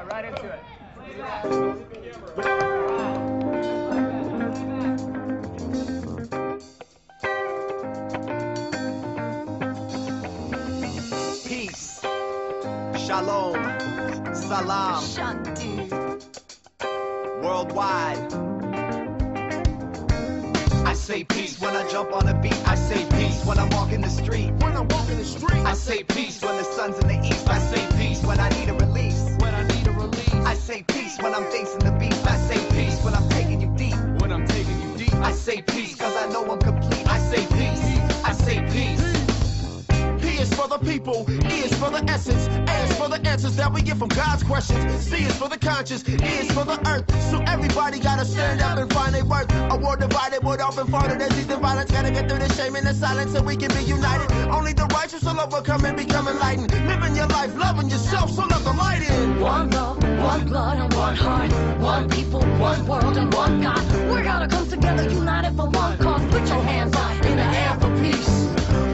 right into it. Peace, shalom, salam, Shanti. worldwide. I say peace when I jump on a beat. I say peace when I'm walking the street. When I'm walking the street, I say peace when the sun's in the east. I say peace when I need a release. when I need a release, I say peace when I'm facing the beast. I say peace when I'm taking you deep. when I'm taking you deep, I say peace cause I know I'm complete. I say peace. I say peace. P is for the people, E is for the essence, A is for the answers that we get from God's questions, C is for the conscious, E is for the earth. So everybody gotta stand up and find their worth. A war divided would often fall to disease and violence. Gotta get through the shame and the silence so we can be united. Only the righteous will overcome and become enlightened. Living your life, loving yourself, so let the light in. One love, one blood, and one heart. One people, one world, and one God. We gotta come together, united for one cause. Put your hands up in the air for peace.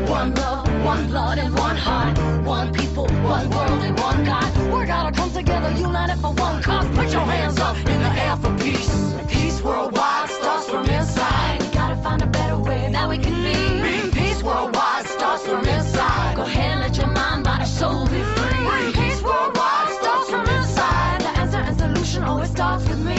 One love, one blood, and one heart. One people, one world, and one God. We gotta come together, united for one cause. Put your hands up in the air for peace. Peace worldwide starts from inside. We gotta find a better way that we can live. Peace worldwide starts from inside. Go ahead and let your mind, body, soul be free. Peace worldwide starts from inside. The answer and solution always starts with me.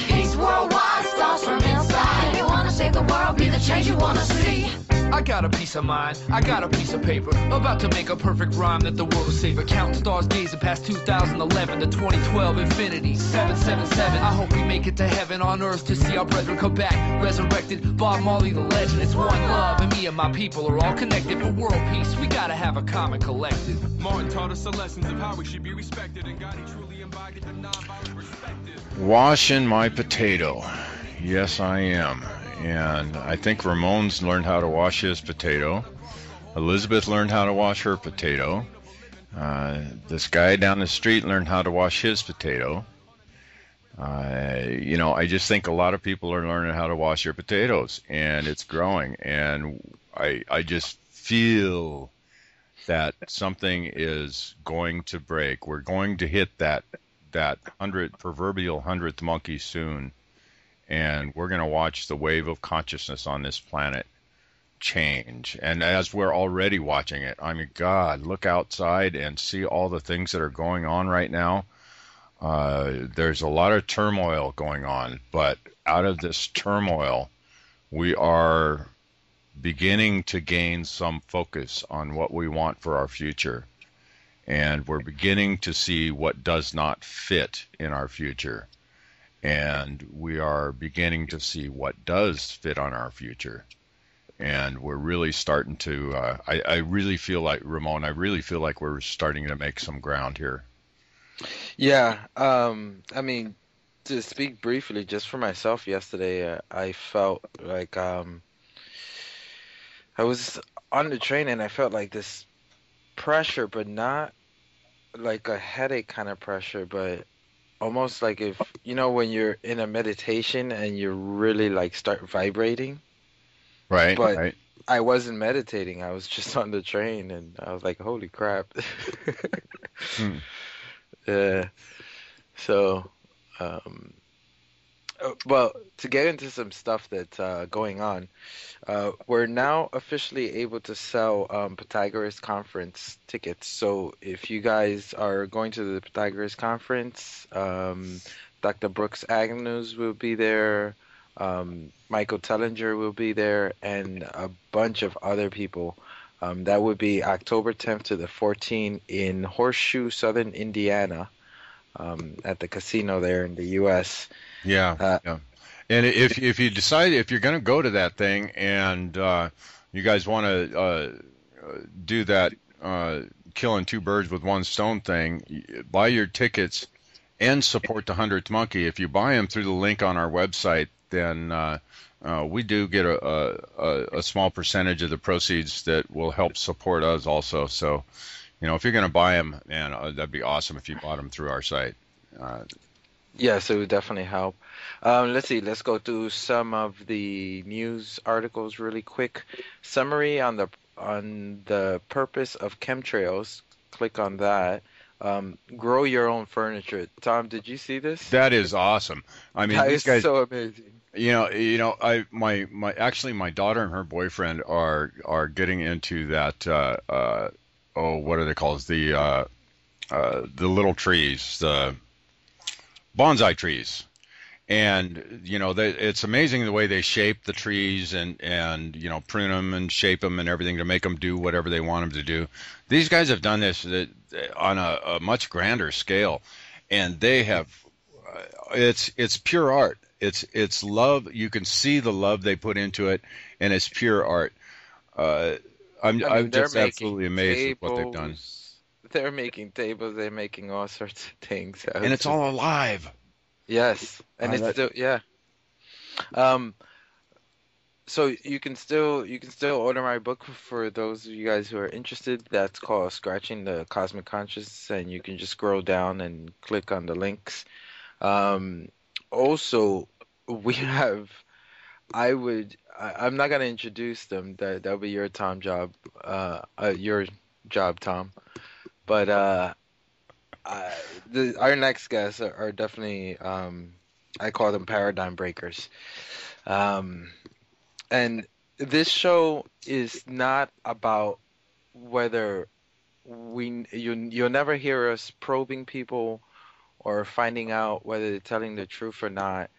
Peace worldwide starts from inside. If you wanna save the world, be the change you wanna see. I got a piece of mind, I got a piece of paper. About to make a perfect rhyme that the world will savor. Counting stars gazing past 2011 to 2012 infinity 777. I hope we make it to heaven on earth to see our brethren come back resurrected. Bob Marley the legend, it's one love, and me and my people are all connected. For world peace, we gotta have a common collective. Martin taught us the lessons of how we should be respected, and God, he truly embodied the nonviolent perspective. Washing my potato. Yes, I am. And I think Ramon's learned how to wash his potato. Elizabeth learned how to wash her potato. This guy down the street learned how to wash his potato. I just think a lot of people are learning how to wash their potatoes, and it's growing. And I just feel that something is going to break. We're going to hit that proverbial 100th monkey soon. And we're going to watch the wave of consciousness on this planet change. And as we're already watching it, I mean, God, look outside and see all the things that are going on right now. There's a lot of turmoil going on, but out of this turmoil, we are beginning to gain some focus on what we want for our future. And we're beginning to see what does not fit in our future. And we are beginning to see what does fit on our future. And we're really starting to, I really feel like, Ramon, I really feel like we're starting to make some ground here. Yeah, I mean, to speak briefly, just for myself yesterday, I felt like I was on the train and I felt like this pressure, but not like a headache kind of pressure, but almost like if, when you're in a meditation and you really like start vibrating. Right. But right. I wasn't meditating. I was just on the train and I was like, holy crap. So, well, to get into some stuff that's going on, we're now officially able to sell Pythagoras Conference tickets. So if you guys are going to the Pythagoras Conference, Dr. Brooks Agnews will be there, Michael Tellinger will be there, and a bunch of other people. That would be October 10th to the 14th in Horseshoe, Southern Indiana, at the casino there in the U.S. Yeah. And if you decide, if you're going to go to that thing and you guys want to do that killing two birds with one stone thing, buy your tickets and support the 100th Monkey. If you buy them through the link on our website, then we do get a small percentage of the proceeds that will help support us also. So, if you're going to buy them, man, that'd be awesome if you bought them through our site. Yes, it would definitely help. Let's see. Let's go through some of the news articles really quick. Summary on the purpose of chemtrails. Click on that. grow your own furniture. Tom, did you see this? That is awesome. I mean, That these is guys, so amazing. my daughter and her boyfriend are getting into that. What are they called? The little trees, the bonsai trees. And it's amazing the way they shape the trees and prune them and shape them and everything to make them do whatever they want them to do. These guys have done this on a much grander scale, and they have it's pure art. It's love. You can see the love they put into it, and it's pure art. I'm just absolutely amazed with what they've done. They're making tables. They're making all sorts of things, and it's all alive. Yes, and it's still So you can still order my book for those of you guys who are interested. That's called Scratching the Cosmic Conscious, and you can just scroll down and click on the links. Also, we have. I'm not gonna introduce them. That'll be your job, Tom. But our next guests are definitely, I call them paradigm breakers. And this show is not about whether you'll never hear us probing people or finding out whether they're telling the truth or not.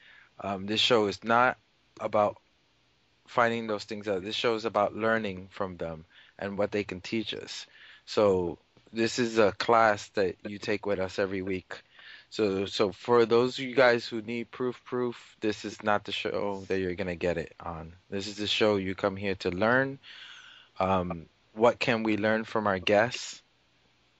This show is not about finding those things out. This show is about learning from them and what they can teach us. So this is a class that you take with us every week. So for those of you guys who need proof, this is not the show that you're going to get it on. This is the show you come here to learn. What can we learn from our guests?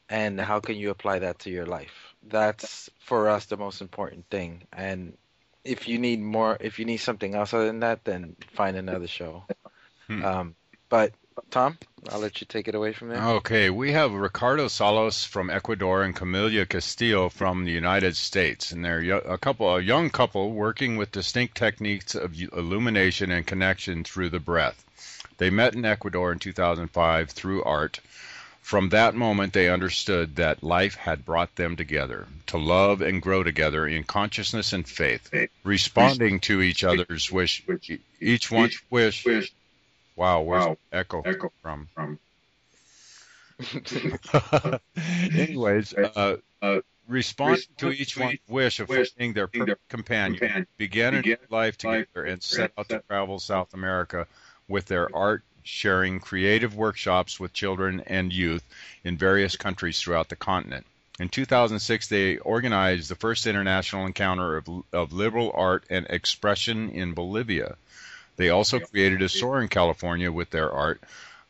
And how can you apply that to your life? That's, for us, the most important thing. And if you need something else other than that, then find another show. But Tom, I'll let you take it away from there. Okay, we have Ricardo Salas from Ecuador and Camila Castillo from the United States, and they're a young couple working with distinct techniques of illumination and connection through the breath. They met in Ecuador in 2005 through art. From that moment, they understood that life had brought them together to love and grow together in consciousness and faith, responding to each other's wish, each one's wish. Wow, where's echo from? Anyways, responding to each one's wish of finding their perfect companion, began a new life together and set out to travel South America with their art, sharing creative workshops with children and youth in various countries throughout the continent. In 2006, they organized the first international encounter of liberal art and expression in Bolivia. They also created a store in California with their art,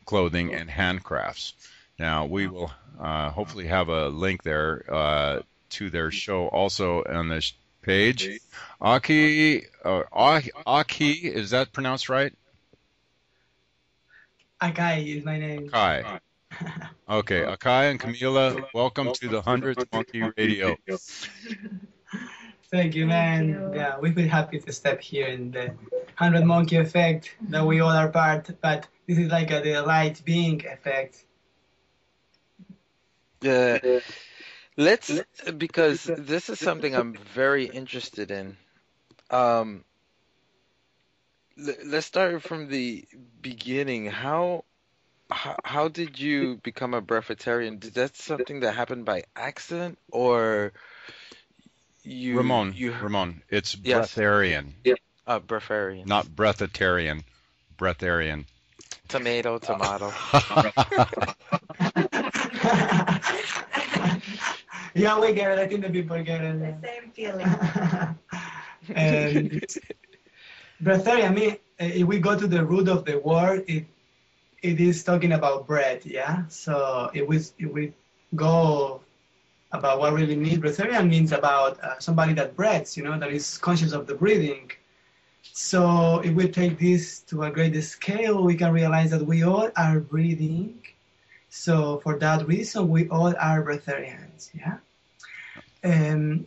clothing, and handcrafts. Now, we will hopefully have a link there to their show also on this page. Akahi, is that pronounced right? Akahi is my name. Akahi. Okay, Akahi and Camila, welcome to the 100th Monkey Radio. Thank you, man. Yeah, we feel happy to step here in the 100 Monkey effect that we all are part, but this is like the light being effect. Because this is something I'm very interested in. Let's start from the beginning. How did you become a breatharian? Did that something that happened by accident, or Ramon, it's breatharian. Yeah. Breatharian. Not breatharian. Breatharian. Tomato. Yeah, we get it. I think the people get it. The same feeling. And breatharian, I mean, if we go to the root of the word, it is talking about breath, yeah? So if we go about what really means, breatharian means about somebody that breathes, that is conscious of the breathing. So if we take this to a greater scale, we can realize that we all are breathing. So for that reason, we all are breatharians, yeah? And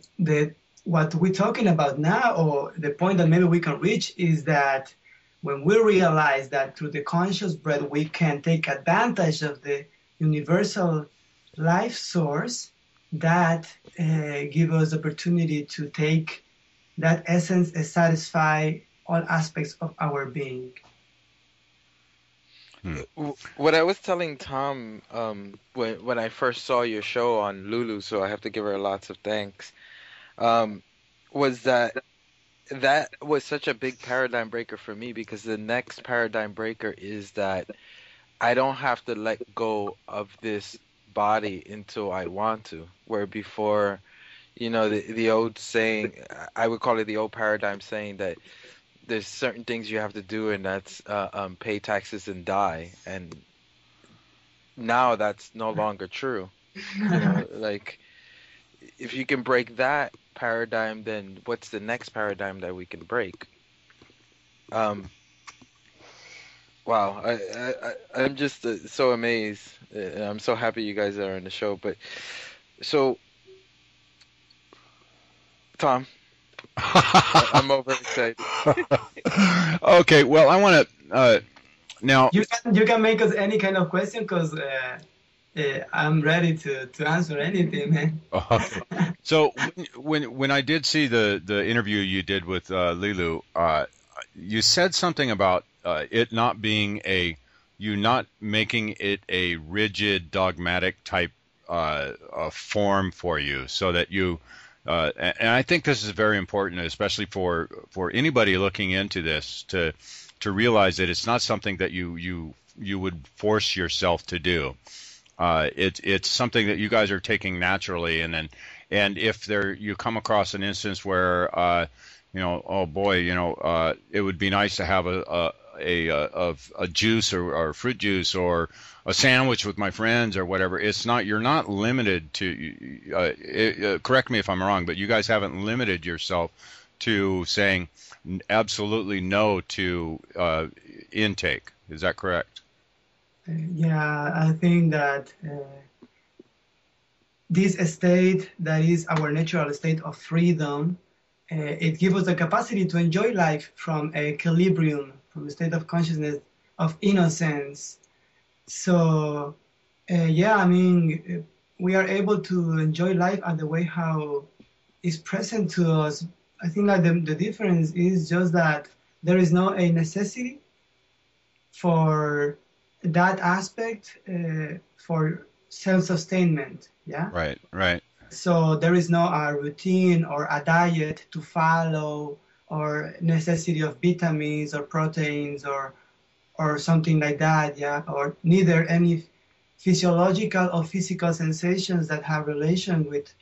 what we're talking about now, or the point that maybe we can reach, is that when we realize that through the conscious breath, we can take advantage of the universal life source, that give us the opportunity to take that essence and satisfy all aspects of our being. What I was telling Tom when I first saw your show on Lulu, so I have to give her lots of thanks, was that was such a big paradigm breaker for me, because the next paradigm breaker is that I don't have to let go of this body until I want to. Where before, the old saying, I would call it the old paradigm saying that there's certain things you have to do, and that's pay taxes and die. And now that's no longer true. Like, if you can break that paradigm, then what's the next paradigm that we can break? Wow, I'm just so amazed. I'm so happy you guys are on the show. But so, Tom, I'm overexcited. Okay, well, I want to now. You can make us any kind of question, because I'm ready to answer anything, man. Okay. So when I did see the interview you did with Lilu, you said something about it not being you not making it a rigid, dogmatic type form for you, so that you, and I think this is very important, especially for anybody looking into this, to realize that it's not something that you would force yourself to do. It's something that you guys are taking naturally, and if you come across an instance where oh boy, it would be nice to have a juice or fruit juice or a sandwich with my friends or whatever. You're not limited to. Correct me if I'm wrong, but you guys haven't limited yourself to saying absolutely no to intake. Is that correct? Yeah, I think that this state that is our natural state of freedom, it gives us the capacity to enjoy life from equilibrium, from a state of consciousness of innocence. So, I mean, we are able to enjoy life at the way how it's present to us. I think that the difference is just that there is no a necessity for that aspect for self-sustainment. Yeah. Right. So there is no routine or a diet to follow, or necessity of vitamins or proteins or something like that. Yeah. Or neither any physiological or physical sensations that have relation with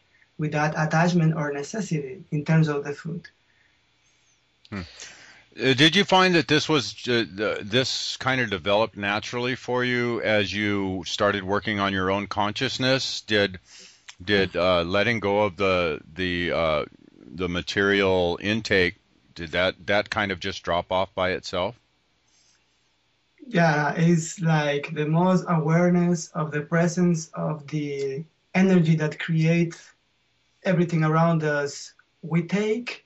that attachment or necessity in terms of the food. Did you find that this kind of developed naturally for you as you started working on your own consciousness? Did letting go of the material intake, did that kind of just drop off by itself? Yeah, it's like the most awareness of the presence of the energy that creates everything around us. We take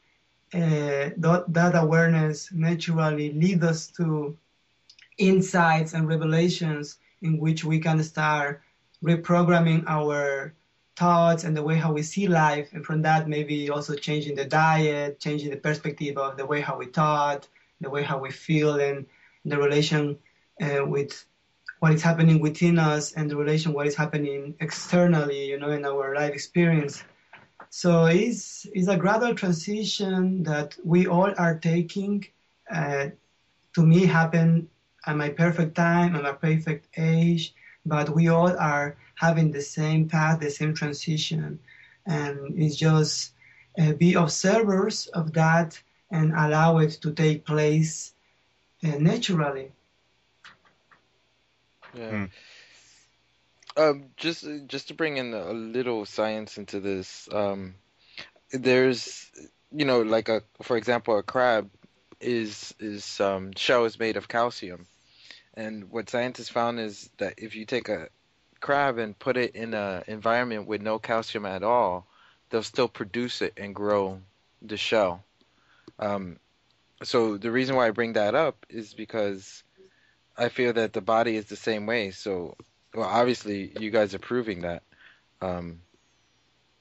that awareness naturally leads us to insights and revelations in which we can start reprogramming our thoughts and the way how we see life, and from that maybe also changing the diet, changing the perspective of the way how we thought, the way how we feel, and the relation with what is happening within us, and the relation what is happening externally, in our life experience. So it's a gradual transition that we all are taking. To me, happen at my perfect time, at my perfect age, but we all are having the same path, the same transition. And it's just be observers of that and allow it to take place naturally. Yeah. Just to bring in a little science into this, there's, like for example, a crab is shell is made of calcium, and what scientists found is that if you take a crab and put it in an environment with no calcium at all, they'll still produce it and grow the shell. So the reason why I bring that up is because I feel that the body is the same way. So, well, obviously, you guys are proving that.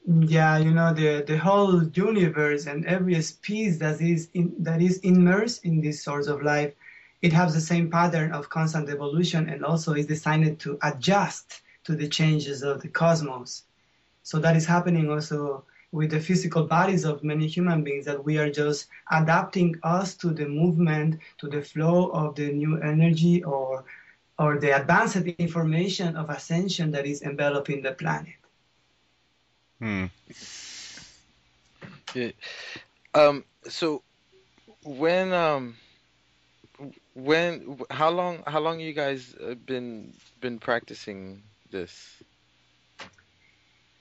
Yeah, the whole universe and every species that is immersed in this source of life, it has the same pattern of constant evolution and also is designed to adjust to the changes of the cosmos. So that is happening also with the physical bodies of many human beings, that we are just adapting us to the movement, to the flow of the new energy or the advanced information of ascension that is enveloping the planet. Hmm. Yeah. So when how long you guys been practicing this?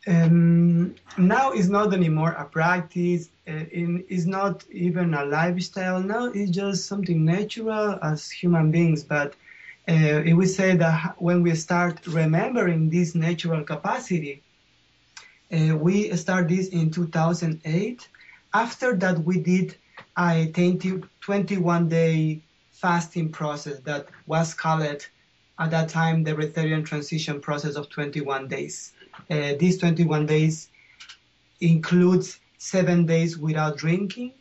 Now it's not anymore a practice, it's not even a lifestyle. Now it's just something natural as human beings. But if we say that when we start remembering this natural capacity, we start this in 2008. After that, we did a 21-day fasting process that was called at that time the Breatharian transition process of 21 days. These 21 days includes 7 days without drinking,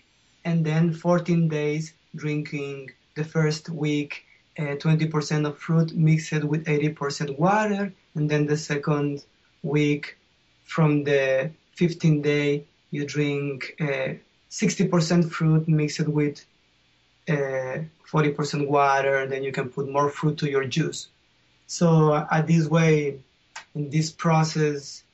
and then 14 days drinking the first week 20% of fruit mixed with 80% water, and then the second week from the 15th day you drink 60% fruit mixed with 40% water, and then you can put more fruit to your juice. So at this way, in this process,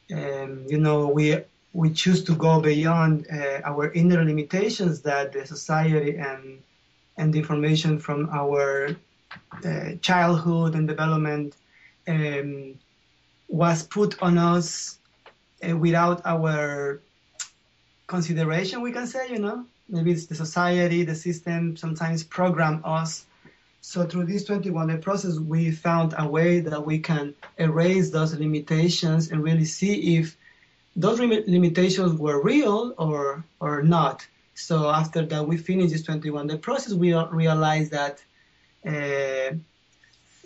we choose to go beyond our inner limitations that the society and the information from our childhood and development was put on us without our consideration, we can say, Maybe it's the society, the system sometimes program us. So through this 21-day process, we found a way that we can erase those limitations and really see if those limitations were real or not. So after that, we finished this 21-day process, we realized that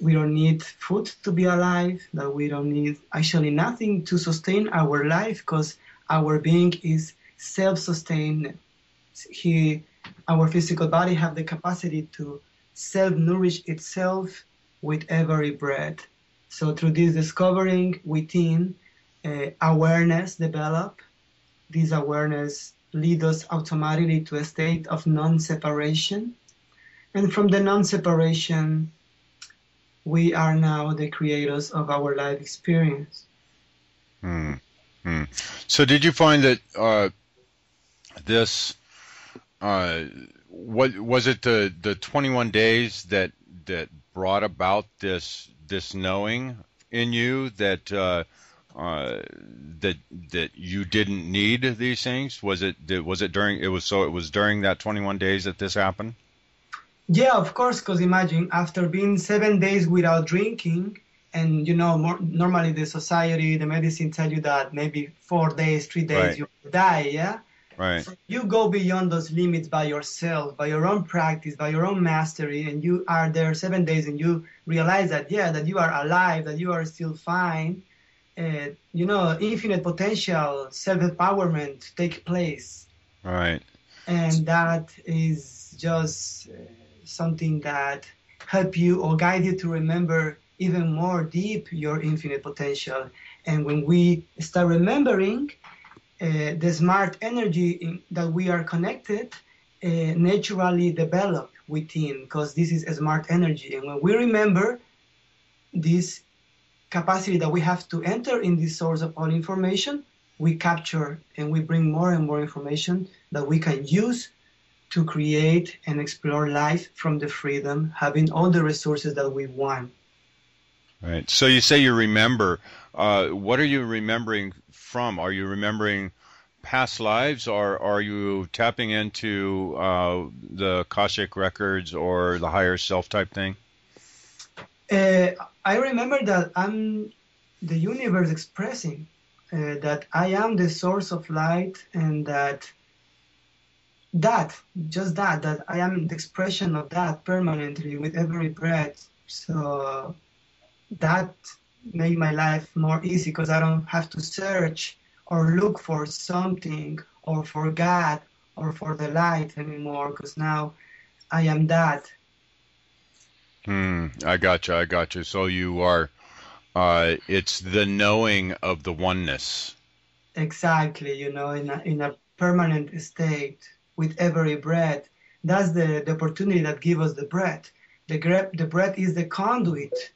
we don't need food to be alive, that we don't need actually nothing to sustain our life, because our being is self-sustained. Our physical body have the capacity to self-nourish itself with every breath. So through this discovering within, awareness develop. This awareness leads us automatically to a state of non-separation. And from the non-separation, we are now the creators of our life experience. So did you find that this, what was it, the 21 days that brought about this knowing in you that that you didn't need these things? Was it during that 21 days that this happened? Yeah, of course, because imagine after being 7 days without drinking, and normally the society, the medicine tell you that maybe 4 days, 3 days Right. you will die, yeah? Right. So you go beyond those limits by yourself, by your own practice, by your own mastery, and you are there 7 days and you realize that, that you are alive, that you are still fine. Infinite potential, self-empowerment take place. Right. And that is just something that help you or guide you to remember even more deep your infinite potential. And when we start remembering the smart energy that we are connected, naturally develop within, because this is a smart energy. And when we remember this capacity that we have to enter in this source of all information, we capture and we bring more and more information that we can use to create and explore life from the freedom, having all the resources that we want. Right. So you say you remember. What are you remembering from? Are you remembering past lives, or are you tapping into the Akashic records or the higher self type thing? I remember that I'm the universe expressing that I am the source of light, and that I am the expression of that permanently with every breath. So that made my life more easy, because I don't have to search or look for something or for God or for the light anymore, because now I am that. I got you. So you are, it's the knowing of the oneness. Exactly, in a permanent state with every breath. That's the opportunity that gives us the breath. The breath is the conduit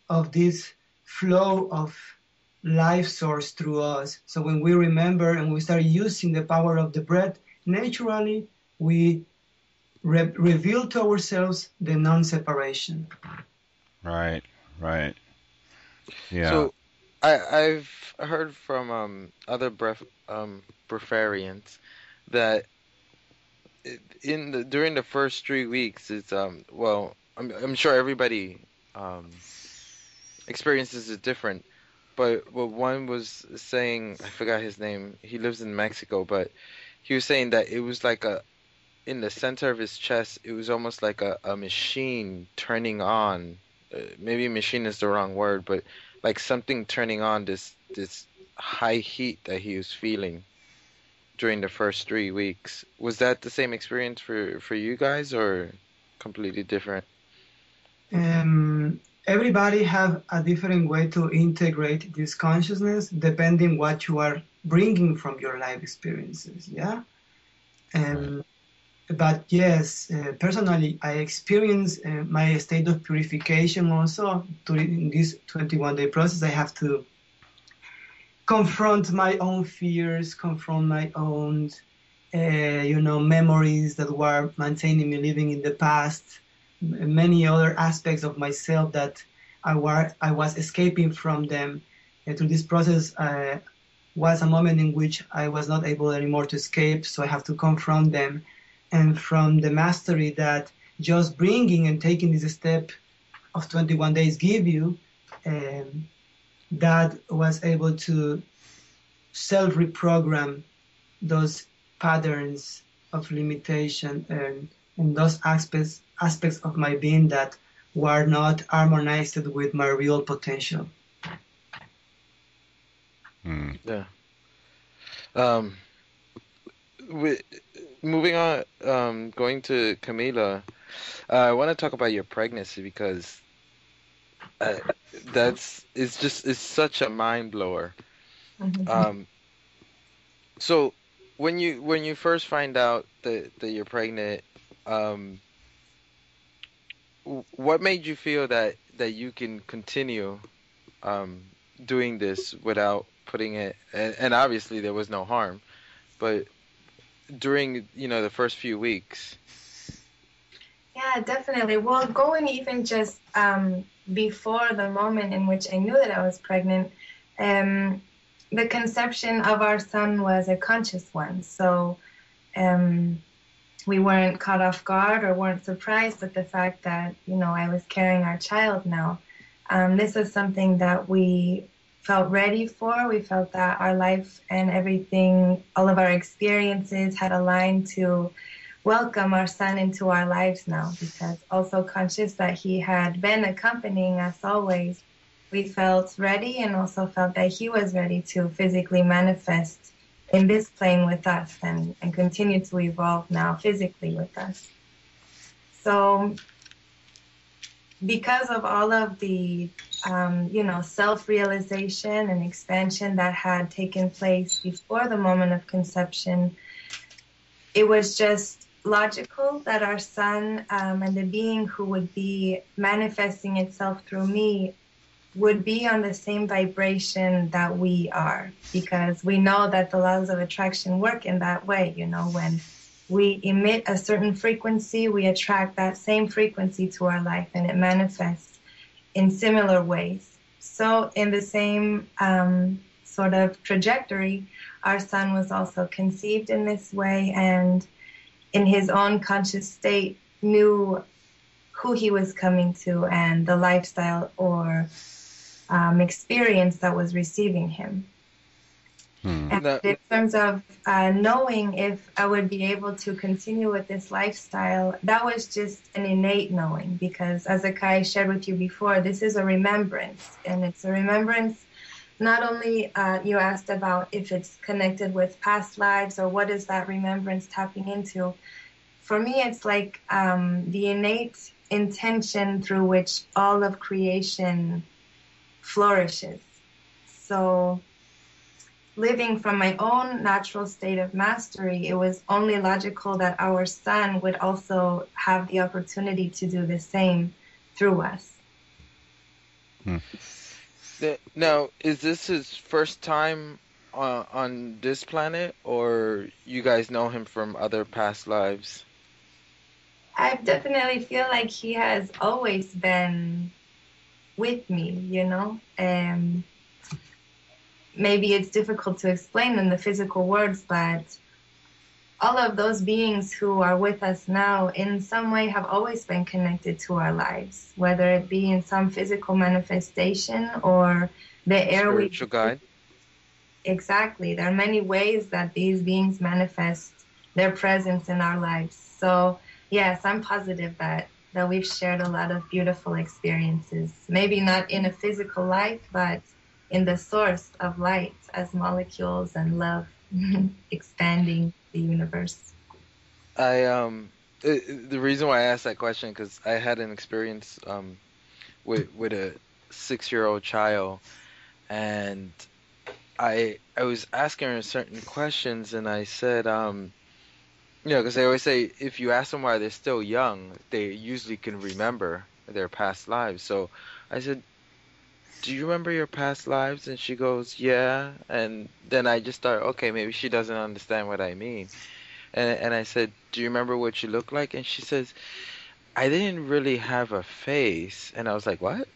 of this flow of life source through us. So when we remember and we start using the power of the breath, naturally we reveal to ourselves the non-separation. Right. Yeah. So I've heard from other breatharians that during the first 3 weeks, it's well, I'm sure everybody experiences it different, but what one was saying, I forgot his name, he lives in Mexico, but he was saying that it was like in the center of his chest, it was almost like a machine turning on. Maybe machine is the wrong word, but like something turning on this high heat that he was feeling during the first 3 weeks. Was that the same experience for you guys, or completely different? Everybody have a different way to integrate this consciousness depending what you are bringing from your life experiences. Yeah. But yes, personally, I experienced my state of purification also during this 21-day process. I have to confront my own fears, confront my own, memories that were maintaining me living in the past, many other aspects of myself that I was escaping from them. Through this process, was a moment in which I was not able anymore to escape, so I have to confront them. And from the mastery that just bringing and taking this step of 21 days give you, that was able to self-reprogram those patterns of limitation and those aspects of my being that were not harmonized with my real potential. Yeah. Moving on, going to Camila, I want to talk about your pregnancy because it's such a mind blower. So when you first find out that you're pregnant, what made you feel that you can continue doing this without putting it, and obviously there was no harm, but during the first few weeks? Yeah, definitely. Well, going even just before the moment in which I knew that I was pregnant, the conception of our son was a conscious one. So we weren't caught off guard or weren't surprised at the fact that, I was carrying our child now. This was something that we felt ready for. We felt that our life and everything, all of our experiences had aligned to welcome our son into our lives now, because also conscious that he had been accompanying us always, we felt ready and also felt that he was ready to physically manifest in this plane with us and continue to evolve now physically with us. So because of all of the self-realization and expansion that had taken place before the moment of conception, it was just logical that our son and the being who would be manifesting itself through me would be on the same vibration that we are, because we know that the laws of attraction work in that way. When we emit a certain frequency, we attract that same frequency to our life, and it manifests in similar ways. So in the same sort of trajectory, our son was also conceived in this way, and in his own conscious state knew who he was coming to and the lifestyle or experience that was receiving him. And in terms of knowing if I would be able to continue with this lifestyle, that was just an innate knowing, because as Akahi shared with you before, this is a remembrance, and it's a remembrance not only you asked about if it's connected with past lives or what is that remembrance tapping into. For me, it's like the innate intention through which all of creation flourishes. So living from my own natural state of mastery, it was only logical that our son would also have the opportunity to do the same through us. Now, is this his first time on this planet, or you guys know him from other past lives? I definitely feel like he has always been with me, you know? Maybe it's difficult to explain in the physical words, but all of those beings who are with us now in some way have always been connected to our lives, whether it be in some physical manifestation or the air we... Spiritual guide? Exactly. There are many ways that these beings manifest their presence in our lives. So yes, I'm positive that we've shared a lot of beautiful experiences. Maybe not in a physical life, but in the source of light as molecules and love expanding the universe. The reason why I asked that question, because I had an experience with a 6-year-old child, and I was asking her certain questions, and I said, because they always say if you ask them why they're still young, they usually can remember their past lives. So I said, do you remember your past lives? And she goes, yeah. And then I just thought, okay, maybe she doesn't understand what I mean. And I said, do you remember what you look like? And she says, I didn't really have a face. And I was like, what?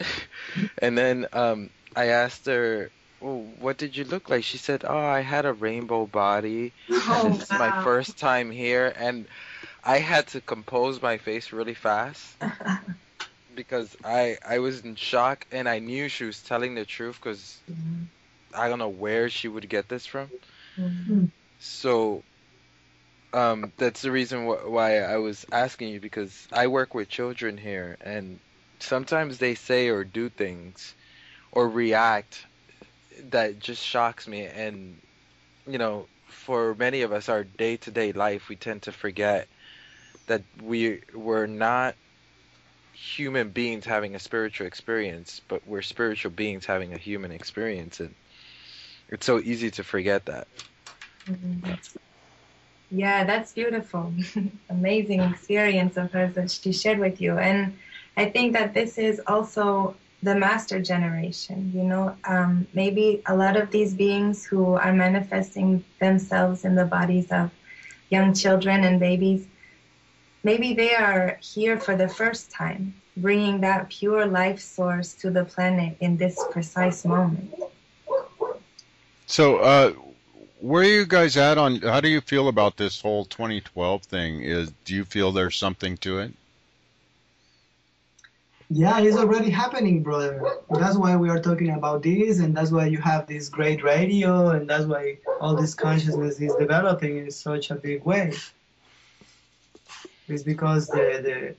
And then I asked her, well, what did you look like? She said, oh, I had a rainbow body. And this is my first time here. And I had to compose my face really fast. Because I was in shock, and I knew she was telling the truth, because I don't know where she would get this from. So that's the reason why I was asking you, because I work with children here, and sometimes they say or do things or react that just shocks me. And for many of us, our day-to-day life, we tend to forget that we're not human beings having a spiritual experience, but we're spiritual beings having a human experience, and it's so easy to forget that. Yeah, that's beautiful. Amazing experience of hers that she shared with you. And I think that this is also the master generation, maybe a lot of these beings who are manifesting themselves in the bodies of young children and babies, maybe they are here for the first time, bringing that pure life source to the planet in this precise moment. So, where are you guys at on, how do you feel about this whole 2012 thing? Do you feel there's something to it? Yeah, it's already happening, brother. That's why we are talking about this, and that's why you have this great radio, and that's why all this consciousness is developing in such a big way. It's because the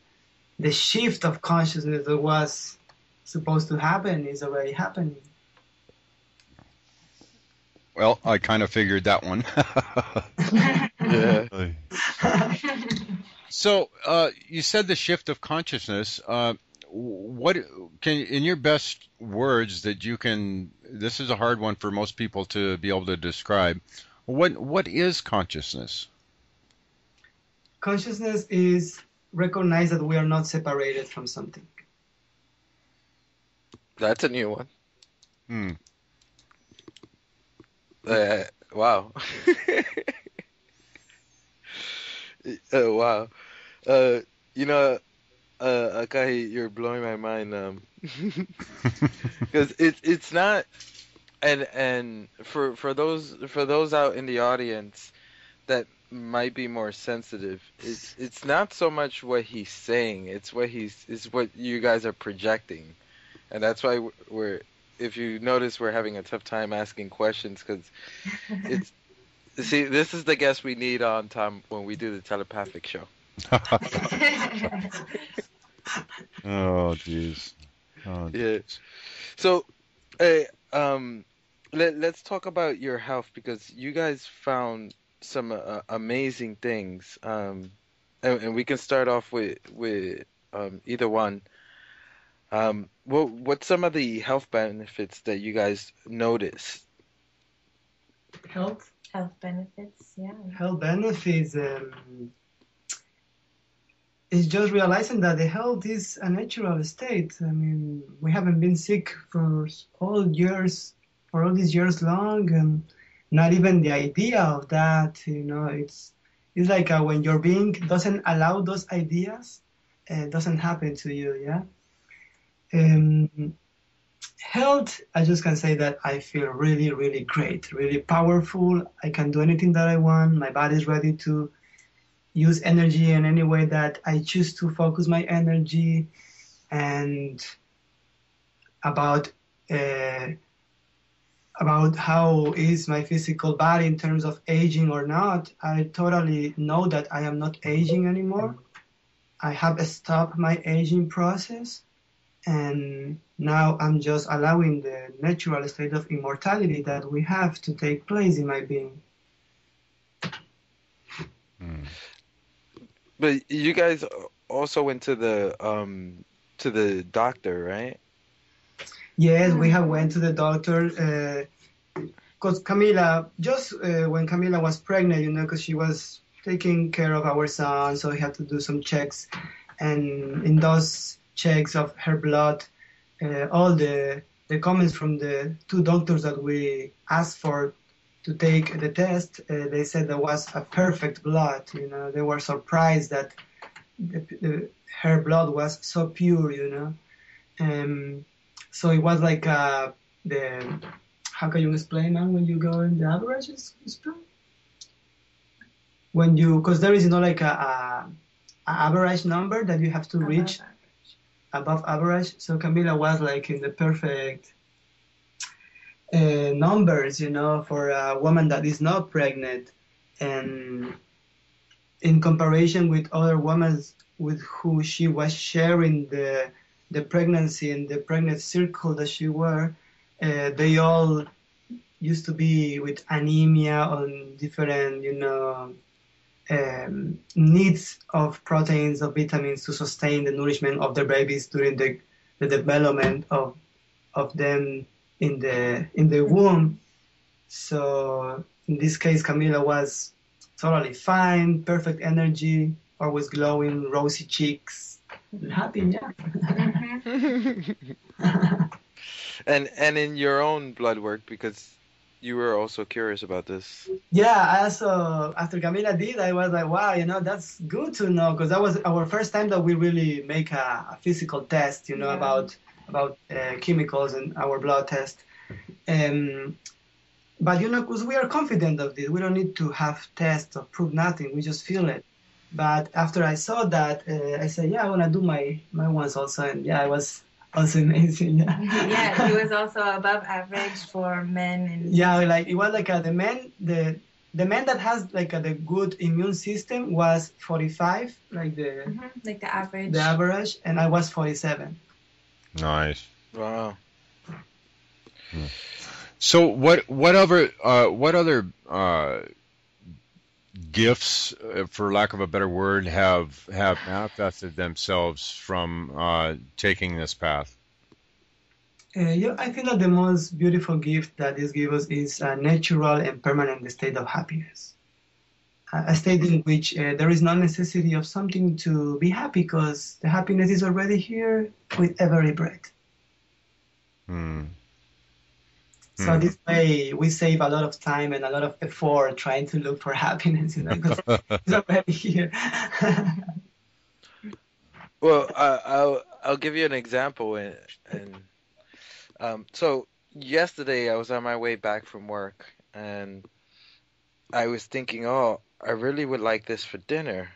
shift of consciousness that was supposed to happen is already happening. Well, I kind of figured that one. Yeah. So, you said the shift of consciousness. What can, in your best words that you can, this is a hard one for most people to be able to describe. What is consciousness? Consciousness is recognize that we are not separated from something. That's a new one. Wow. Wow. Akahi, you're blowing my mind. Because it's not, and for those out in the audience that might be more sensitive, it's not so much what he's saying, it's what you guys are projecting, and that's why if you notice, we're having a tough time asking questions, because see, this is the guest we need on time when we do the telepathic show. Oh, jeez. Yeah. So, let's talk about your health because you guys found some amazing things. And we can start off with either one. What's some of the health benefits that you guys notice? Health benefits, yeah. Health benefits. It's just realizing that the health is a natural state. I mean, we haven't been sick for all these years long, and not even the idea of that. It's like when your being doesn't allow those ideas, it doesn't happen to you. Yeah. Health, I just can say that I feel really, really great, really powerful. I can do anything that I want. My body is ready to use energy in any way that I choose to focus my energy. And about how is my physical body in terms of aging or not, I totally know that I am not aging anymore. I have stopped my aging process, and now I'm just allowing the natural state of immortality that we have to take place in my being. But you guys also went to the doctor, right? Yes, we have went to the doctor because Camila, just when Camila was pregnant, because she was taking care of our son, so we had to do some checks, and in those checks of her blood, all the comments from the two doctors that we asked for to take the test, they said there was a perfect blood. They were surprised that her blood was so pure. So it was like how can you explain, man, when you go in the averages? Because there is like a average number that you have to reach above average. So Camila was like in the perfect numbers, for a woman that is not pregnant, and in comparison with other women with who she was sharing the pregnancy and the pregnant circle that she were, they all used to be with anemia on different, needs of proteins, of vitamins to sustain the nourishment of their babies during the development of them in the womb. So in this case, Camila was totally fine, perfect energy, always glowing, rosy cheeks, and happy, yeah. And in your own blood work, because you were also curious about this. Yeah, also after Camila did, I was like, wow, that's good to know, because that was our first time that we really make a physical test, about chemicals in our blood test. But because we are confident of this, we don't need to have tests or prove nothing. We just feel it. But after I saw that, I said, yeah, I want to do my ones also, and yeah, it was also amazing. Yeah, yeah, he was also above average for men. And yeah, like it was like the man that has like the good immune system was 45, like the average. The average, and I was 47. Nice. Wow. So what other gifts, for lack of a better word, have manifested themselves from taking this path? I think that the most beautiful gift that this gives us is a natural and permanent state of happiness. A state in which there is no necessity of something to be happy, because the happiness is already here with every breath. So this way we save a lot of time and a lot of effort trying to look for happiness, because it's already here. Well, I'll give you an example, and so yesterday I was on my way back from work, and I was thinking, oh, I really would like this for dinner.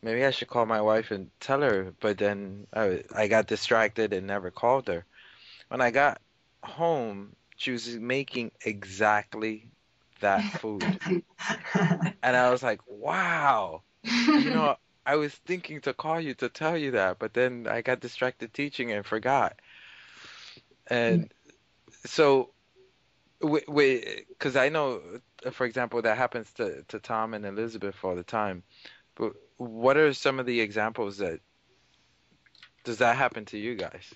Maybe I should call my wife and tell her, but then I got distracted and never called her. When I got home, she was making exactly that food. And I was like, wow. I was thinking to call you to tell you that, but then I got distracted teaching and forgot. And so Because I know, for example, that happens to Tom and Elizabeth all the time. But what are some of the examples does that happen to you guys?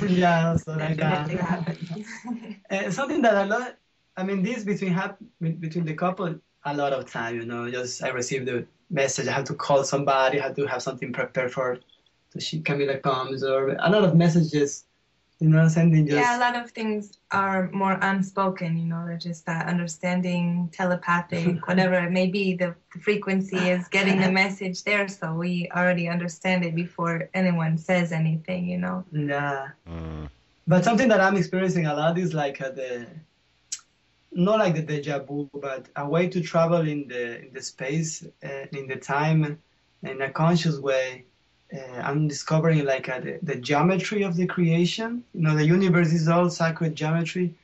Yeah, so like Definitely happens. something that this between the couple a lot of time, just I receive the message, I have to call somebody, I have to have something prepared for Camila comes, or a lot of messages, sending just. Yeah, a lot of things are more unspoken, they're just that understanding, telepathic, whatever it may be, the frequency is getting the message there, so we already understand it before anyone says anything, Yeah. But something that I'm experiencing a lot is like not like the deja vu, but a way to travel in the space, in the time, in a conscious way. I'm discovering like the geometry of the creation. The universe is all sacred geometry,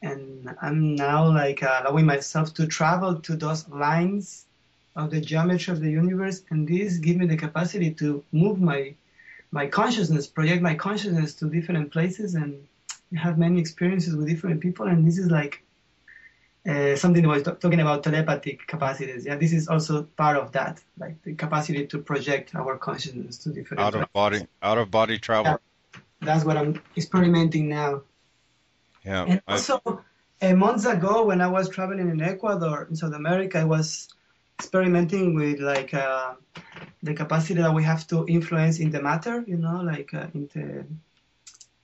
and I'm now like allowing myself to travel to those lines of the geometry of the universe, and this gives me the capacity to move my consciousness, project my consciousness to different places, and have many experiences with different people. And this is like something I was talking about, telepathic capacities. Yeah, this is also part of that, like the capacity to project our consciousness to different out of body travel. Yeah, that's what I'm experimenting now. Yeah. And also, months ago, when I was traveling in Ecuador, in South America, I was experimenting with like the capacity that we have to influence in the matter, like in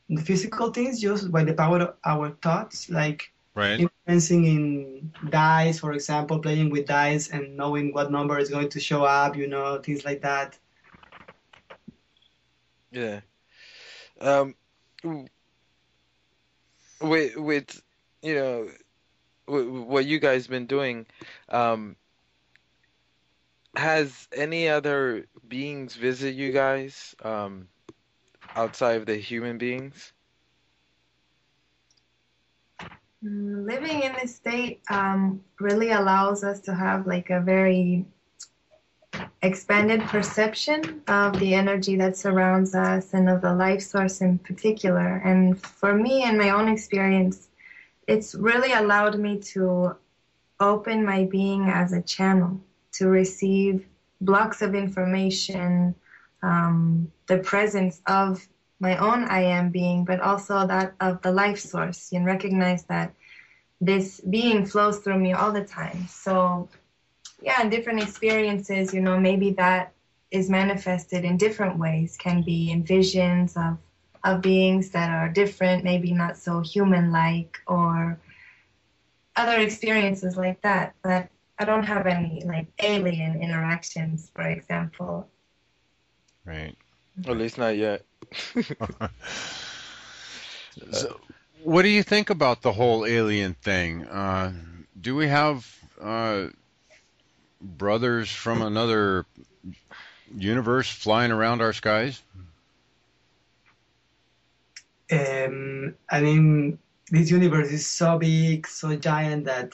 the physical things, just by the power of our thoughts, like. Right. Influencing in dice, for example, playing with dice and knowing what number is going to show up, things like that. Yeah. With what you guys been doing, has any other beings visit you guys outside of the human beings? Living in this state really allows us to have like a very expanded perception of the energy that surrounds us and of the life source in particular. And for me, in my own experience, it's really allowed me to open my being as a channel to receive blocks of information, the presence of my own I am being, but also that of the life source, and recognize that this being flows through me all the time. So yeah, in different experiences, maybe that is manifested in different ways, can be in visions of beings that are different, maybe not so human-like, or other experiences like that. But I don't have any like alien interactions, for example. Right. At least not yet. So, what do you think about the whole alien thing? Do we have brothers from another universe flying around our skies? This universe is so big, so giant that,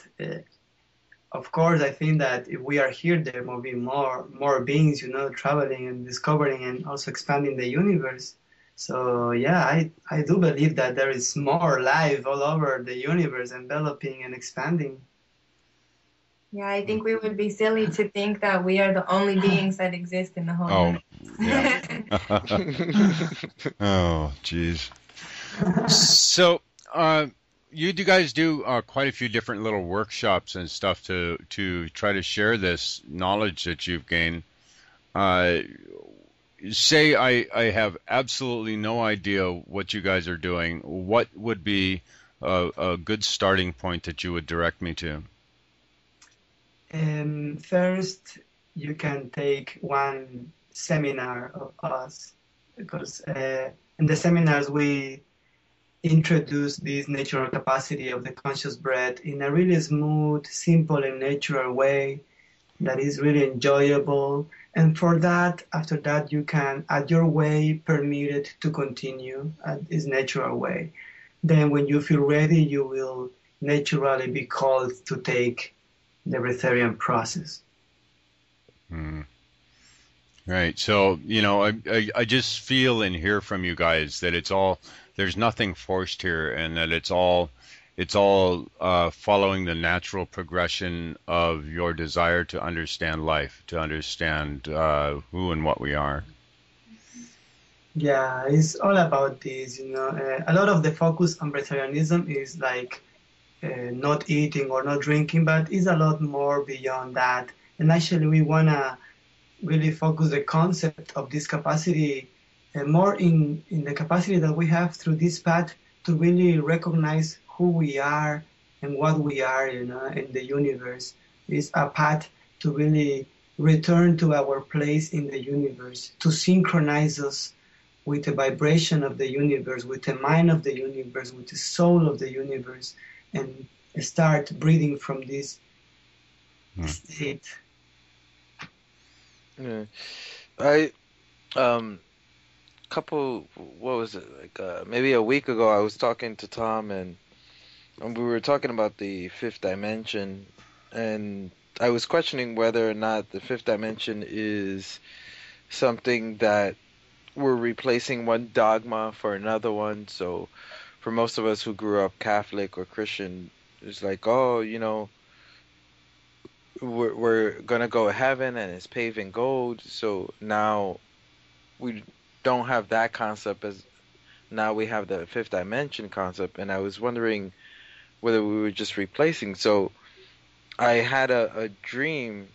of course, I think that if we are here, there will be more beings, traveling and discovering and also expanding the universe. So yeah, I do believe that there is more life all over the universe, enveloping and expanding. Yeah, I think we would be silly to think that we are the only beings that exist in the whole universe. Yeah. Oh, geez. So, you guys do quite a few different little workshops and stuff to try to share this knowledge that you've gained. Say I have absolutely no idea what you guys are doing. What would be a good starting point that you would direct me to? First, you can take one seminar of us, because in the seminars we introduce this natural capacity of the conscious breath in a really smooth, simple, and natural way that is really enjoyable. And for that, after that, you can, at your way, permit it to continue at this natural way. Then when you feel ready, you will naturally be called to take the Breatharian process. Right. So, I just feel and hear from you guys that there's nothing forced here, and that it's all following the natural progression of your desire to understand life, to understand who and what we are. Yeah, it's all about this. A lot of the focus on Breatharianism is like not eating or not drinking, but it's a lot more beyond that. And actually, we want to really focus the concept of this capacity more in the capacity that we have through this path to really recognize who we are and what we are, in the universe. It's a path to really return to our place in the universe, to synchronize us with the vibration of the universe, with the mind of the universe, with the soul of the universe, and start breathing from this state. Yeah. I what was it, like maybe a week ago I was talking to Tom, and we were talking about the fifth dimension, and I was questioning whether or not the fifth dimension is something that we're replacing one dogma for another one. So for most of us who grew up Catholic or Christian, it's like, oh, we're gonna go to heaven and it's paved in gold. So now we don't have that concept, as now we have the fifth dimension concept. And I was wondering whether we were just replacing. So I had a dream.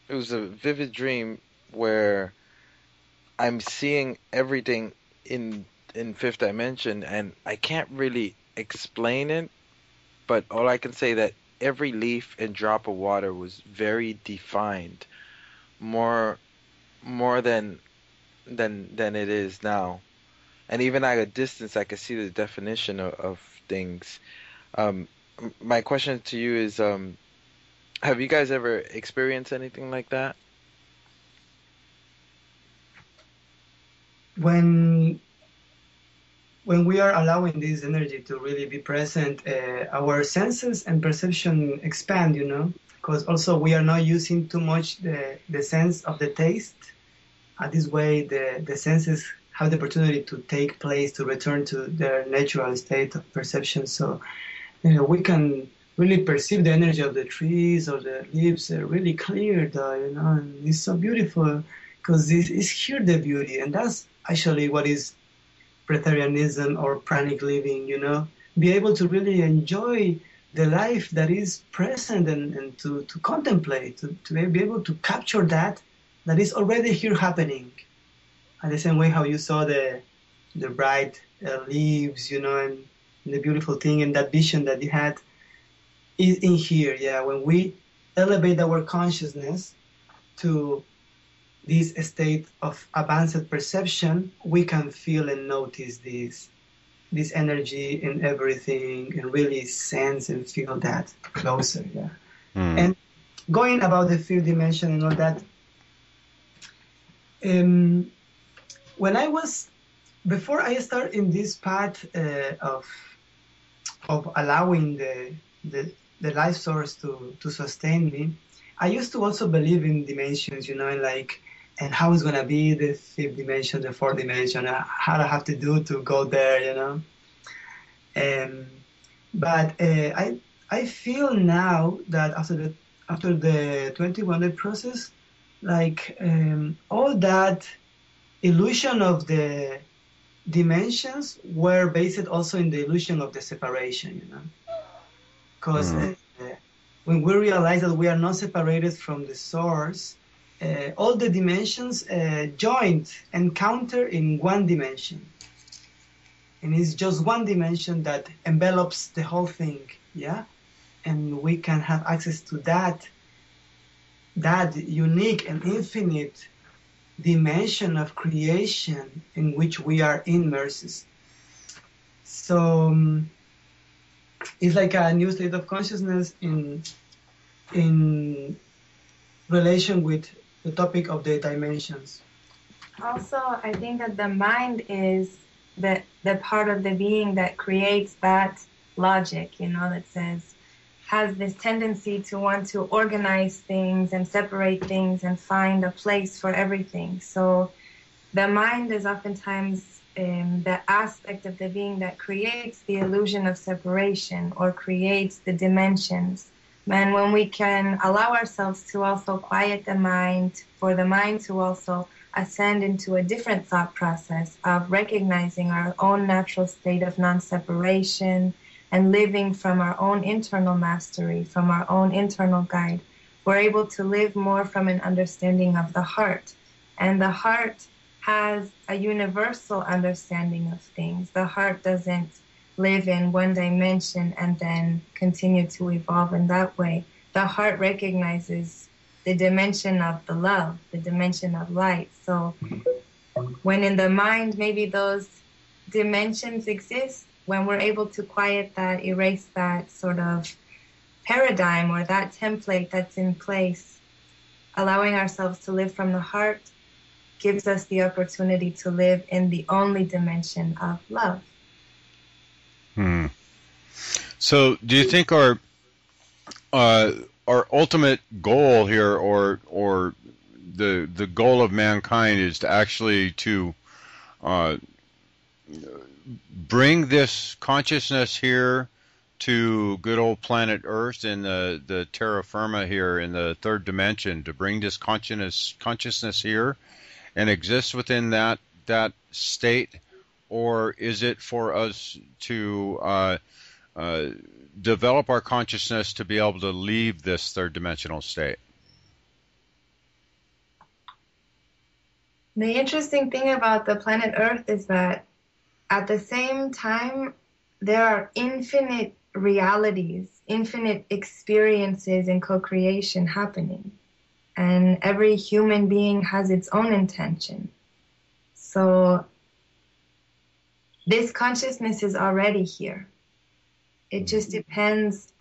It was a vivid dream where I'm seeing everything in fifth dimension, and I can't really explain it, but all I can say that every leaf and drop of water was very defined, more than it is now. And even at a distance I could see the definition of things. My question to you is, have you guys ever experienced anything like that? When we are allowing this energy to really be present, our senses and perception expand, because also we are not using too much the sense of the taste. This way, the senses have the opportunity to take place, to return to their natural state of perception. So, we can really perceive the energy of the trees or the leaves really clear, and it's so beautiful because this is here the beauty, and that's actually what is Breatharianism or pranic living, be able to really enjoy the life that is present and to contemplate, to be able to capture that is already here happening. And the same way how you saw the bright leaves, and the beautiful thing and that vision that you had is in here. Yeah, when we elevate our consciousness to this state of advanced perception, we can feel and notice this energy in everything and really sense and feel that closer. Yeah. And going about the fifth dimension and all that, before I start in this path of allowing the life source to sustain me, I used to also believe in dimensions, and how it's going to be the fifth dimension, the fourth dimension, how I have to do to go there, But I feel now that after the 21-day process, all that illusion of the dimensions were based also in the illusion of the separation, Because when we realize that we are not separated from the source, all the dimensions joined and counter in one dimension. And it's just one dimension that envelops the whole thing, yeah? And we can have access to that unique and infinite dimension of creation in which we are immersed. So it's like a new state of consciousness in relation with the topic of the dimensions. Also, I think that the mind is the part of the being that creates that logic, that says, has this tendency to want to organize things and separate things and find a place for everything. So the mind is oftentimes the aspect of the being that creates the illusion of separation or creates the dimensions. And when we can allow ourselves to also quiet the mind, for the mind to also ascend into a different thought process of recognizing our own natural state of non-separation and living from our own internal mastery, from our own internal guide, we're able to live more from an understanding of the heart. And the heart has a universal understanding of things. The heart doesn't live in one dimension and then continue to evolve in that way. The heart recognizes the dimension of the love, the dimension of light. So when in the mind, maybe those dimensions exist, when we're able to quiet that, erase that sort of paradigm or that template that's in place, allowing ourselves to live from the heart gives us the opportunity to live in the only dimension of love. So do you think our ultimate goal here, or the goal of mankind, is to actually to bring this consciousness here to good old planet Earth in the terra firma here in the third dimension, to bring this consciousness here and exist within that state? Or is it for us to develop our consciousness to be able to leave this third dimensional state? The interesting thing about the planet Earth is that at the same time, there are infinite realities, infinite experiences in co-creation happening. And every human being has its own intention. So this consciousness is already here. It just depends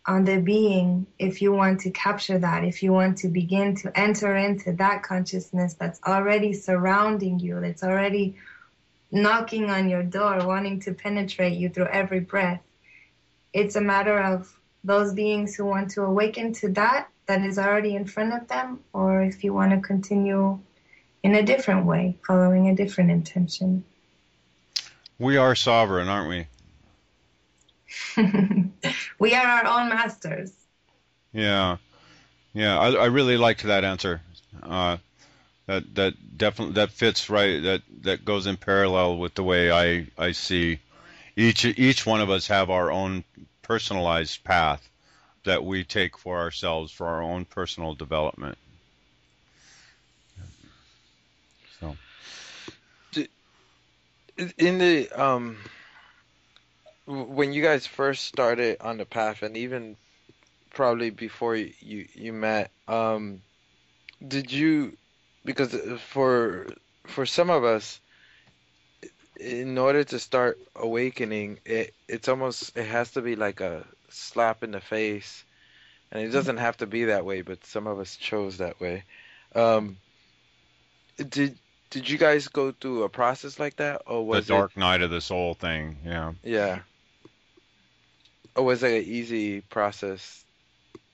on the being if you want to capture that, if you want to begin to enter into that consciousness that's already surrounding you, that's already knocking on your door, wanting to penetrate you through every breath. It's a matter of those beings who want to awaken to that is already in front of them, or if you want to continue in a different way, following a different intention. We are sovereign, aren't we? We are our own masters. Yeah. I really liked that answer. That definitely fits right. That goes in parallel with the way I see each one of us have our own personalized path that we take for ourselves for our own personal development. So, in the when you guys first started on the path, and even probably before you met, did you? Because for some of us, in order to start awakening, it has to be like a slap in the face, and it doesn't have to be that way, but some of us chose that way. Did you guys go through a process like that, or was the dark night of the soul thing? Yeah, or was it an easy process? I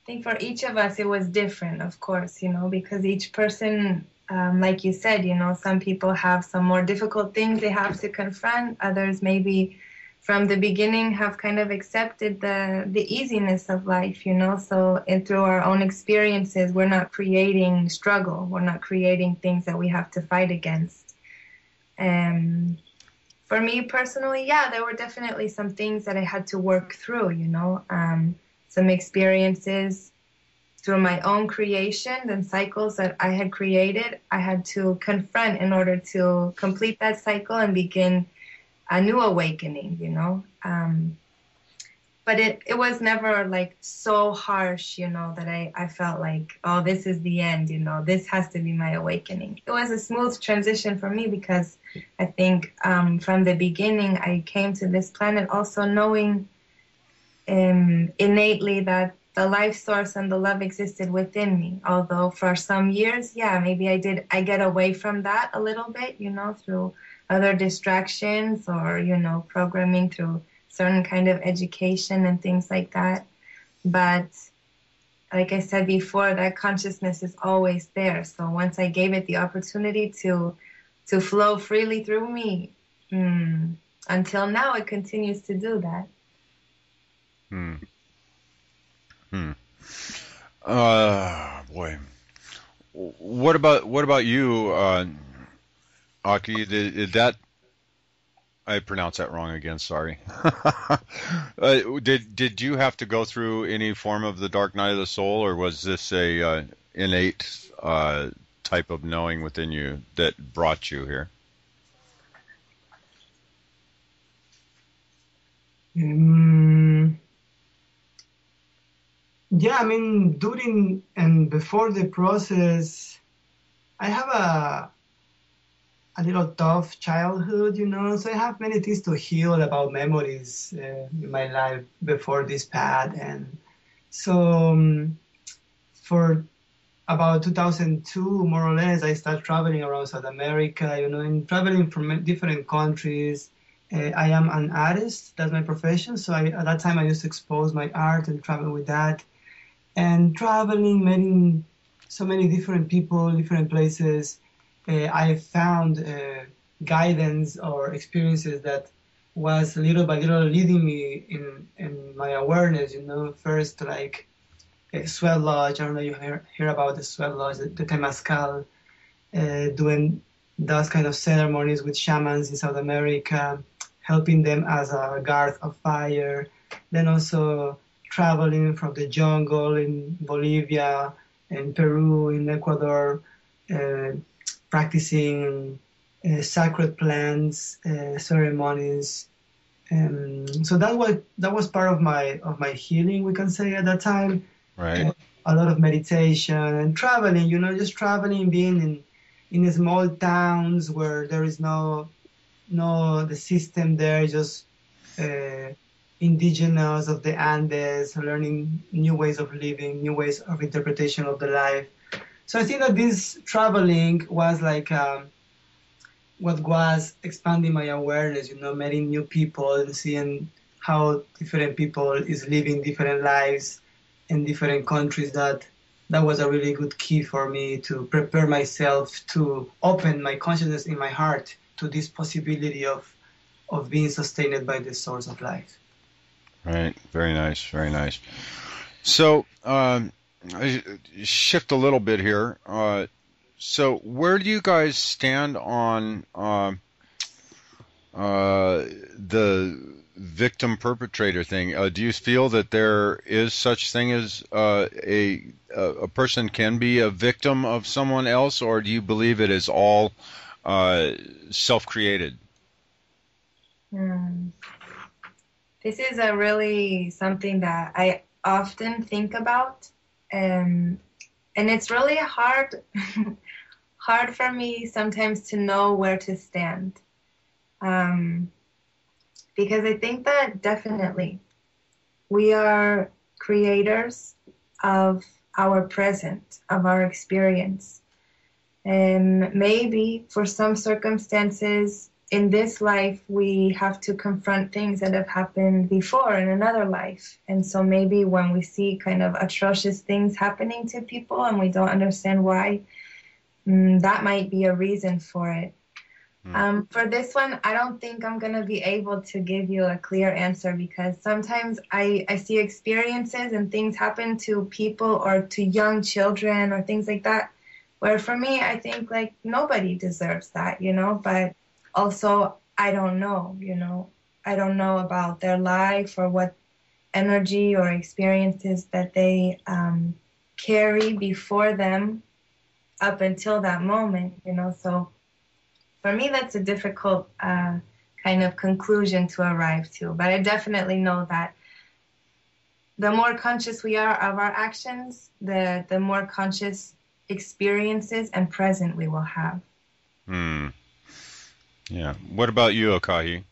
think for each of us it was different, of course, because each person, like you said, some people have some more difficult things they have to confront. Others maybe from the beginning have kind of accepted the easiness of life, so through our own experiences, we're not creating struggle. We're not creating things that we have to fight against. For me personally, there were definitely some things that I had to work through, some experiences through my own creations and cycles that I had created, I had to confront in order to complete that cycle and begin a new awakening, But it was never like so harsh, that I felt like, oh, this is the end, this has to be my awakening. It was a smooth transition for me because I think from the beginning I came to this planet also knowing innately that the life source and the love existed within me. Although for some years, maybe I get away from that a little bit, through other distractions or, programming through certain kind of education and things like that. But like I said before, that consciousness is always there. So once I gave it the opportunity to flow freely through me, until now it continues to do that. Boy. What about you, Aki? Did that? I pronounced that wrong again. Sorry. Did you have to go through any form of the dark night of the soul, or was this a innate type of knowing within you that brought you here? Yeah, I mean, during and before the process, I have a little tough childhood, so I have many things to heal about memories in my life before this path. And so for about 2002, more or less, I started traveling around South America, and traveling from different countries. I am an artist, that's my profession. So at that time I used to expose my art and travel with that. And traveling, meeting so many different people, different places, I found guidance or experiences that was little by little leading me in my awareness, first like sweat lodge. I don't know if you hear about the sweat lodge, the Temazcal, doing those kind of ceremonies with shamans in South America, helping them as a guard of fire. Then also traveling from the jungle in Bolivia, in Peru, in Ecuador, practicing sacred plants, ceremonies. So that was part of my healing, we can say, at that time. Right. A lot of meditation and traveling, just traveling, being in small towns where there is no the system there, just indigenous of the Andes, learning new ways of living, new ways of interpretation of the life. So I think that this traveling was like what was expanding my awareness, meeting new people and seeing how different people is living different lives in different countries. That was a really good key for me to prepare myself to open my consciousness in my heart to this possibility of being sustained by the source of life. Right. Very nice. Very nice. So, I shift a little bit here. So where do you guys stand on the victim perpetrator thing? Do you feel that there is such thing as a person can be a victim of someone else, or do you believe it is all self-created? This is a really something that I often think about, and it's really hard for me sometimes to know where to stand, because I think that definitely we are creators of our present, of our experience, and maybe for some circumstances in this life, we have to confront things that have happened before in another life. And so maybe when we see kind of atrocious things happening to people and we don't understand why, that might be a reason for it. For this one, I don't think I'm going to be able to give you a clear answer, because sometimes I see experiences and things happen to people or to young children or things like that, where for me, I think like nobody deserves that, but also, I don't know, I don't know about their life or what energy or experiences that they carry before them up until that moment, So for me, that's a difficult kind of conclusion to arrive to. But I definitely know that the more conscious we are of our actions, the more conscious experiences and present we will have. Yeah. What about you, Akahi?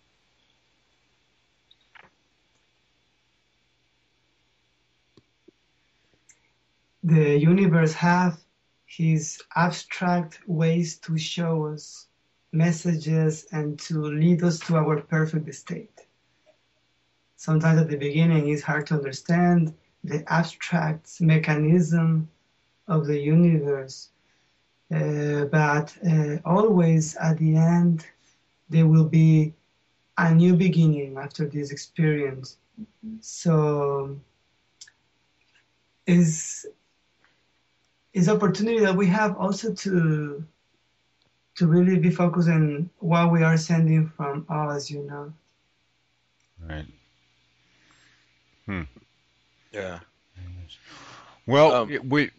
The universe have his abstract ways to show us messages and to lead us to our perfect state. sometimes at the beginning it's hard to understand the abstract mechanism of the universe. But always at the end, there will be a new beginning after this experience. So is opportunity that we have also to really be focused on what we are sending from us, you know. Right. Yeah. Well,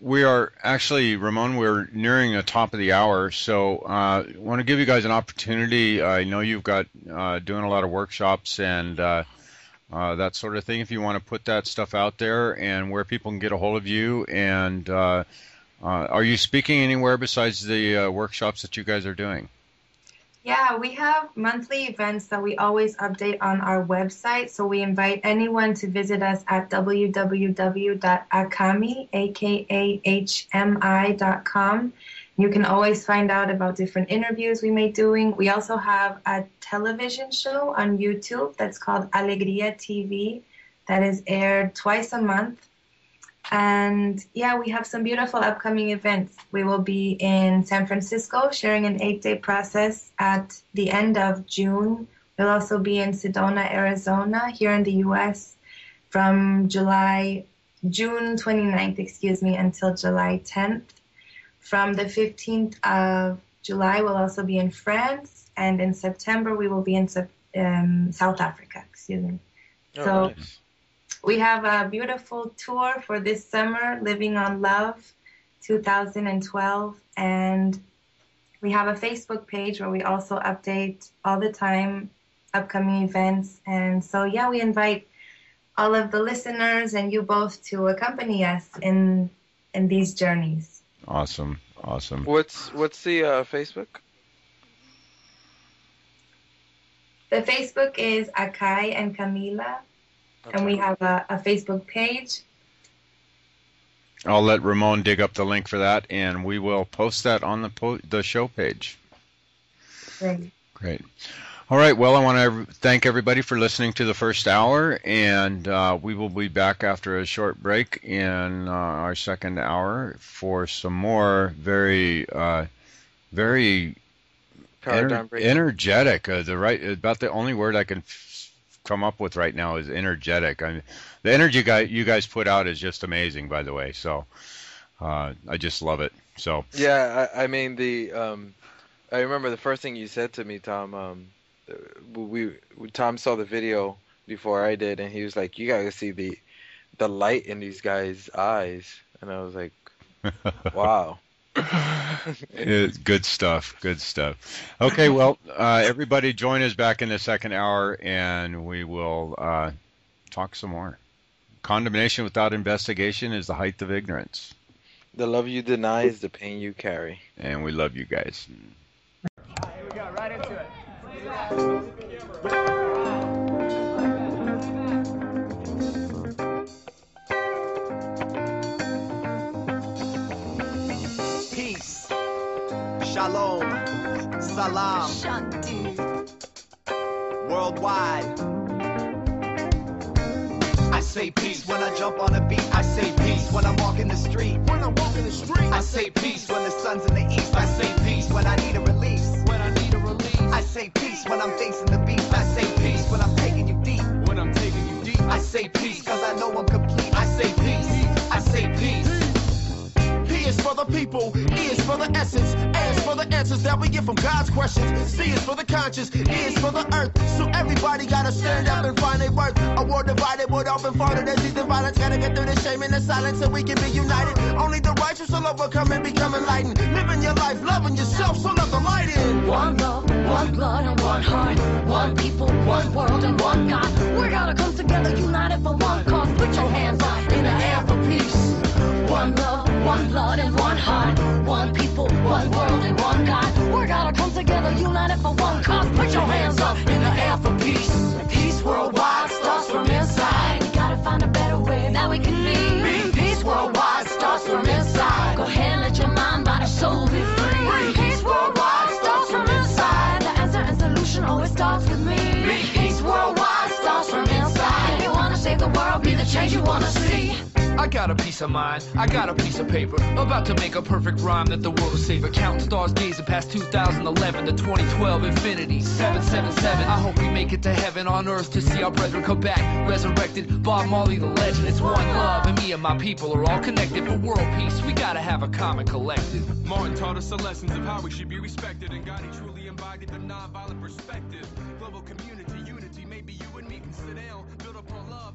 we are actually, Ramon, we're nearing the top of the hour, so I want to give you guys an opportunity. I know you've got doing a lot of workshops and that sort of thing. If you want to put that stuff out there and where people can get a hold of you, and are you speaking anywhere besides the workshops that you guys are doing? Yeah, we have monthly events that we always update on our website. So we invite anyone to visit us at www.akami.com. You can always find out about different interviews we may doing. We also have a television show on YouTube that's called Alegría TV that is aired twice a month. And yeah, we have some beautiful upcoming events. We will be in San Francisco sharing an 8-day process at the end of June. We'll also be in Sedona, Arizona, here in the U.S. from June 29th, until July 10th. From the 15th of July, we'll also be in France. And in September, we will be in South Africa, Oh, So nice. we have a beautiful tour for this summer, Living on Love 2012, and we have a Facebook page where we also update all the time upcoming events. And so, yeah, we invite all of the listeners and you both to accompany us in these journeys. Awesome. What's the Facebook? The Facebook is Akahi and Camila. And we have a Facebook page. I'll let Ramon dig up the link for that, and we will post that on the show page. Great. All right. Well, I want to thank everybody for listening to the first hour, and we will be back after a short break in our second hour for some more very energetic. About the only word I can come up with right now is energetic. I mean, the energy you guys put out is just amazing, by the way. So I just love it. So yeah, I mean I remember the first thing you said to me, Tom. Tom saw the video before I did, and he was like, "You gotta see the light in these guys' eyes," and I was like, "Wow." It's good stuff. Okay, well, everybody join us back in the second hour, and we will talk some more. Condemnation without investigation is the height of ignorance. The love you deny is the pain you carry. And we love you guys. Here we go, right into it. Peace, shalom, salam, Shanti. worldwide. I say peace when I jump on a beat. I say peace when I'm walking the street. I say peace when the sun's in the east. I say peace when I need a release. I say peace when I'm facing the beast. I say peace when I'm taking you deep. I say peace cause I know I'm complete. I say peace. I say peace. P is for the people, E is for the essence, A is for the answers that we get from God's questions, C is for the conscious, E is for the earth. So everybody gotta stand up and find their worth. A war divided would often fall to disease and violence. Gotta get through the shame and the silence so we can be united. Only the righteous will overcome and become enlightened. Living your life, loving yourself, so let the light in. One love, one blood, and one heart. One people, one world, and one God. We're gonna come together, united for one cause. Put your hands up in the air for peace. One love, one blood, and one heart. One people, one world, and one God. We're gonna come together, united for one cause. Put your hands up in the air for peace. Peace worldwide starts from inside. You gotta find a better way that we can live. Peace worldwide starts from inside. Go ahead and let your mind, body, soul be free. Peace worldwide starts from inside. The answer and solution always starts with me. Peace worldwide starts from inside. change you wanna see. I got a piece of mind, I got a piece of paper, about to make a perfect rhyme that the world will savor. Counting stars gazing past 2011 to 2012 infinity 777. I hope we make it to heaven on earth to see our brethren come back resurrected. Bob Marley the legend, it's one love, and me and my people are all connected. For world peace we gotta have a common collective. Martin taught us the lessons of how we should be respected, and God, he truly embodied the non-violent perspective. Global community unity, maybe you and me can sit down, build upon love.